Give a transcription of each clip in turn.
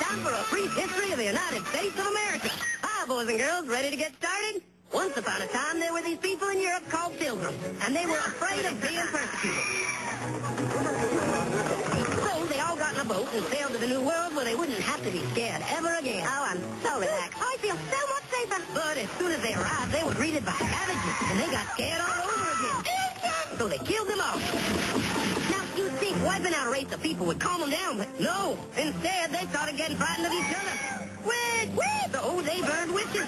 time for a brief history of the United States of America. Hi, boys and girls, ready to get started? Once upon a time, there were these people in Europe called pilgrims, and they were afraid of being persecuted. So they all got in a boat and sailed to the New World where they wouldn't have to be scared ever again. Oh, I'm so relaxed. I feel so much safer. But as soon as they arrived, they were greeted by savages, and they got scared all over again. So they killed them all. Now, you'd think wiping out a race of people would calm them down, but no. Instead, they started getting frightened of each other. So they burned witches.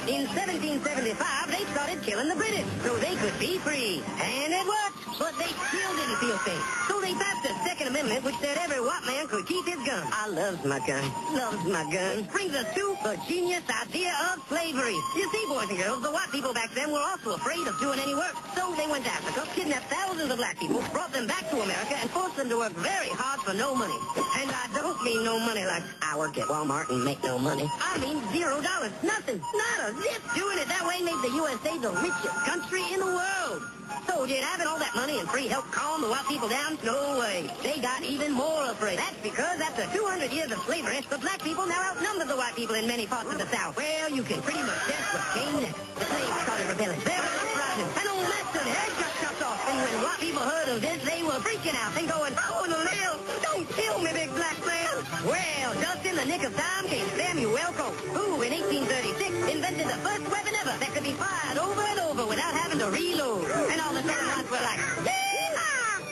In 1775, they started killing the British so they could be free. And it worked, but they still didn't feel safe. So they passed the Second Amendment, which said every white man could keep his gun. I loves my gun. Loves my gun. Brings us to the genius idea of slavery. You see, boys and girls, the white people back then were also afraid of doing any work. So they went to Africa, kidnapped thousands of black people, brought them back to America, and forced them to work very hard for no money. And I don't mean no money like I work at Walmart and make no money. I mean $0. Nothing. Not a zip. Doing it that way made the USA the richest country in the world. So did having all that money and free help calm the white people down? No way. They got even more afraid. That's because after 200 years of slavery, the black people now outnumber the white people in many parts of the South. Well, you can pretty much guess what came next. The slaves started rebelling. There was uprising. An old master head got chopped off. And when white people heard of this, they were freaking out and going, I want to live. Don't kill me, big black man. Well, just in the nick of time came Samuel Colt, who in 1836 invented the first weapon ever that could be fired over and over without having to reload. And all the Southerners were like, yeah!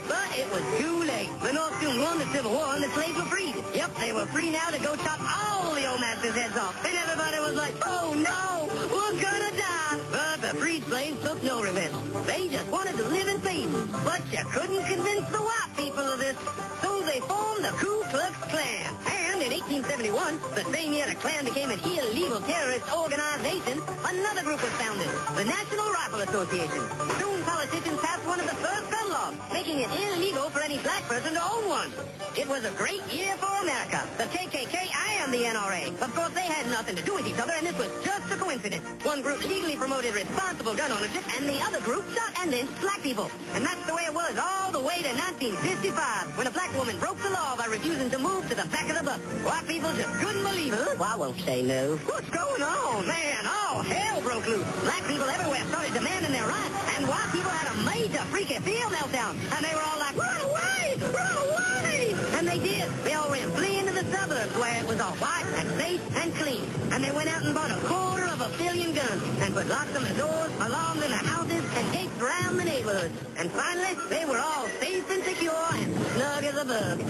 But it was too late. The North soon won the Civil War and the slaves were freed. Yep, they were free now to go chop all the old masters' heads off. And everybody was like, oh no, we're gonna die. But the freed slaves took no revenge. They just wanted to live in peace. But you couldn't convince the white people of this. So they formed the Ku Klux Klan. And in 1871, the same year the Klan became an illegal terrorist organization, another group was founded, the National Rifle Association. Soon politicians passed one of the first gun laws, making it illegal for any black person to own one. It was a great year for America. The KKK and the NRA. Of course, they had nothing to do with each other, and this was just a coincidence. One group legally promoted responsible gun ownership, and the other group shot and lynched black people. And that's the way it was all the way to 1955, when a black woman broke the law by refusing to move to the back of the bus. White people just couldn't believe it. Well, I won't say no. What's going on? Man, all hell broke loose. Black people everywhere started demanding their rights, and white people had a major freaky field meltdown. And they were all like, run away! Run away! And they did. They all ran fleeing to the suburbs where it was all white and safe and clean. And they went out and bought $250 million guns and put locks on the doors, alarms in the houses, and gates around the neighborhood. And finally, they were all safe and secure and snug as a bug.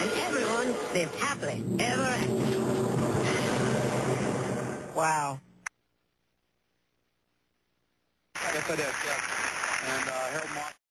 And everyone lived happily ever after. Wow. Yes, I did. Yes. And Harold Mark.